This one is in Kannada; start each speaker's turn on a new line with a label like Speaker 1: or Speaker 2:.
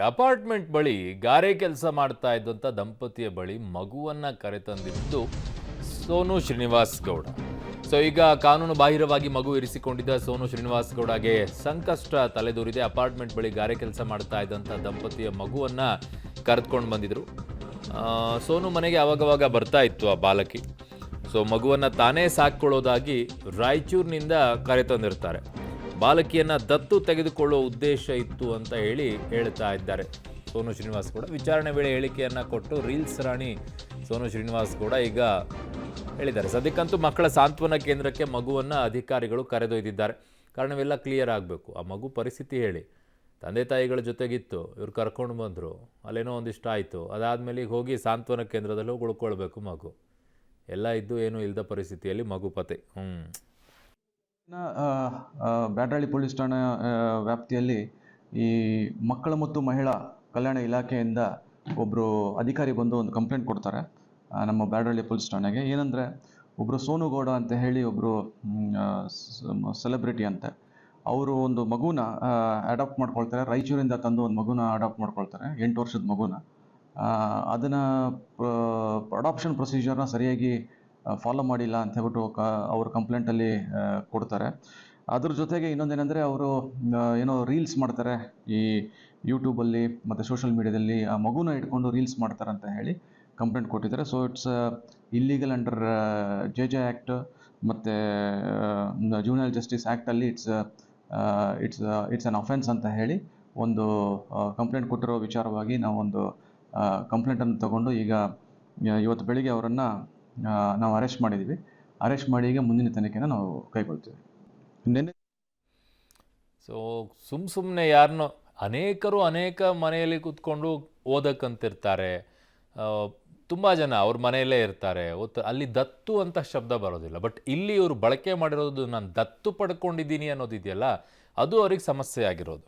Speaker 1: ಅಪಾರ್ಟ್ಮೆಂಟ್ ಬಳಿ ಗಾರೆ ಕೆಲಸ ಮಾಡ್ತಾ ಇದ್ದಂಥ ದಂಪತಿಯ ಬಳಿ ಮಗುವನ್ನ ಕರೆತಂದಿದ್ದು ಸೋನು ಶ್ರೀನಿವಾಸ್ ಗೌಡ. ಸೊ ಈಗ ಕಾನೂನು ಬಾಹಿರವಾಗಿ ಮಗು ಇರಿಸಿಕೊಂಡಿದ್ದ ಸೋನು ಶ್ರೀನಿವಾಸ್ ಗೌಡಗೆ ಸಂಕಷ್ಟ ತಲೆದೂರಿದೆ. ಅಪಾರ್ಟ್ಮೆಂಟ್ ಬಳಿ ಗಾರೆ ಕೆಲಸ ಮಾಡ್ತಾ ಇದ್ದಂಥ ದಂಪತಿಯ ಮಗುವನ್ನ ಕರೆದುಕೊಂಡು ಬಂದಿದ್ರು. ಸೋನು ಮನೆಗೆ ಅವಾಗವಾಗ ಬರ್ತಾ ಇತ್ತು ಆ ಬಾಲಕಿ. ಸೊ ಮಗುವನ್ನ ತಾನೇ ಸಾಕೊಳ್ಳೋದಾಗಿ ರಾಯಚೂರಿನಿಂದ ಕರೆತಂದಿರ್ತಾರೆ. ಬಾಲಕಿಯನ್ನ ದತ್ತು ತೆಗೆದುಕೊಳ್ಳುವ ಉದ್ದೇಶ ಇತ್ತು ಅಂತ ಹೇಳ್ತಾ ಇದ್ದಾರೆ ಸೋನು ಶ್ರೀನಿವಾಸ್ ಗೌಡ. ವಿಚಾರಣೆ ವೇಳೆ ಹೇಳಿಕೆಯನ್ನ ಕೊಟ್ಟು ರೀಲ್ಸ್ ರಾಣಿ ಸೋನು ಶ್ರೀನಿವಾಸ್ ಗೌಡ ಈಗ ಹೇಳಿದ್ದಾರೆ. ಸದ್ಯಕ್ಕಂತೂ ಮಕ್ಕಳ ಸಾಂತ್ವನ ಕೇಂದ್ರಕ್ಕೆ ಮಗುವನ್ನ ಅಧಿಕಾರಿಗಳು ಕರೆದೊಯ್ದಿದ್ದಾರೆ. ಕಾರಣವೆಲ್ಲ ಕ್ಲಿಯರ್ ಆಗಬೇಕು. ಆ ಮಗು ಪರಿಸ್ಥಿತಿ ಹೇಳಿ, ತಂದೆ ತಾಯಿಗಳ ಜೊತೆಗಿತ್ತು, ಇವ್ರು ಕರ್ಕೊಂಡು ಬಂದರು, ಅಲ್ಲೇನೋ ಒಂದಿಷ್ಟು ಆಯಿತು, ಅದಾದಮೇಲೆ ಈಗ ಹೋಗಿ ಸಾಂತ್ವನ ಕೇಂದ್ರದಲ್ಲಿ ಹೋಗಿ ಉಳ್ಕೊಳ್ಬೇಕು ಮಗು. ಎಲ್ಲ ಇದ್ದು ಏನೂ ಇಲ್ಲದ ಪರಿಸ್ಥಿತಿಯಲ್ಲಿ ಮಗು ಪತೆ.
Speaker 2: ಬ್ಯಾಡರಳ್ಳಿ ಪೊಲೀಸ್ ಠಾಣಾ ವ್ಯಾಪ್ತಿಯಲ್ಲಿ ಈ ಮಕ್ಕಳ ಮತ್ತು ಮಹಿಳಾ ಕಲ್ಯಾಣ ಇಲಾಖೆಯಿಂದ ಒಬ್ಬರು ಅಧಿಕಾರಿ ಬಂದು ಒಂದು ಕಂಪ್ಲೇಂಟ್ ಕೊಡ್ತಾರೆ ನಮ್ಮ ಬ್ಯಾಡರಳ್ಳಿ ಪೊಲೀಸ್ ಠಾಣೆಗೆ. ಏನಂದರೆ ಒಬ್ಬರು ಸೋನು ಗೌಡ ಅಂತ ಹೇಳಿ ಒಬ್ಬರು ಸೆಲೆಬ್ರಿಟಿ ಅಂತೆ, ಅವರು ಒಂದು ಮಗುನ ಅಡಾಪ್ಟ್ ಮಾಡ್ಕೊಳ್ತಾರೆ. ರಾಯಚೂರಿಂದ ತಂದು ಒಂದು ಮಗುನ ಅಡಾಪ್ಟ್ ಮಾಡ್ಕೊಳ್ತಾರೆ, 8 ವರ್ಷದ ಮಗುನ. ಅದನ್ನು ಅಡಾಪ್ಷನ್ ಪ್ರೊಸೀಜರ್ನ ಸರಿಯಾಗಿ ಫಾಲೋ ಮಾಡಿಲ್ಲ ಅಂತ ಹೇಳ್ಬಿಟ್ಟು ಅವ್ರ ಕಂಪ್ಲೇಂಟಲ್ಲಿ ಕೊಡ್ತಾರೆ. ಅದ್ರ ಜೊತೆಗೆ ಇನ್ನೊಂದೇನೆಂದರೆ ಅವರು ಏನೋ ರೀಲ್ಸ್ ಮಾಡ್ತಾರೆ ಈ ಯೂಟ್ಯೂಬಲ್ಲಿ ಮತ್ತು ಸೋಷಿಯಲ್ ಮೀಡಿಯಾದಲ್ಲಿ, ಆ ಮಗುನ ಇಟ್ಕೊಂಡು ರೀಲ್ಸ್ ಮಾಡ್ತಾರೆ ಅಂತ ಹೇಳಿ ಕಂಪ್ಲೇಂಟ್ ಕೊಟ್ಟಿದ್ದಾರೆ. So it's illegal under JJ act ಮತ್ತು ಜೂನಿಯರ್ ಜಸ್ಟಿಸ್ ಆ್ಯಕ್ಟಲ್ಲಿ ಇಟ್ಸ್ ಅನ್ ಅಫೆನ್ಸ್ ಅಂತ ಹೇಳಿ ಒಂದು ಕಂಪ್ಲೇಂಟ್ ಕೊಟ್ಟಿರೋ ವಿಚಾರವಾಗಿ ನಾವೊಂದು ಕಂಪ್ಲೇಂಟನ್ನು ತಗೊಂಡು ಈಗ ಇವತ್ತು ಬೆಳಿಗ್ಗೆ ಅವರನ್ನು ನಾವು ಅರೆಸ್ಟ್ ಮಾಡಿದ್ದೀವಿ. ಅರೆಸ್ಟ್ ಮಾಡಿ ಈಗ ಮುಂದಿನ ತನಿಖೆನ ನಾವು ಕೈಗೊಳ್ತೀವಿ.
Speaker 1: ಸೊ ಸುಮ್ಮನೆ ಯಾರನ್ನೋ ಅನೇಕರು ಅನೇಕ ಮನೆಯಲ್ಲಿ ಕೂತ್ಕೊಂಡು ಓದಕ್ಕಂತಿರ್ತಾರೆ. ತುಂಬ ಜನ ಅವ್ರ ಮನೆಯಲ್ಲೇ ಇರ್ತಾರೆ. ಅಲ್ಲಿ ದತ್ತು ಅಂತ ಶಬ್ದ ಬರೋದಿಲ್ಲ. ಬಟ್ ಇಲ್ಲಿ ಇವರು ಬಳಕೆ ಮಾಡಿರೋದು ನಾನು ದತ್ತು ಪಡ್ಕೊಂಡಿದ್ದೀನಿ ಅನ್ನೋದಿದೆಯಲ್ಲ, ಅದು ಅವ್ರಿಗೆ ಸಮಸ್ಯೆ ಆಗಿರೋದು.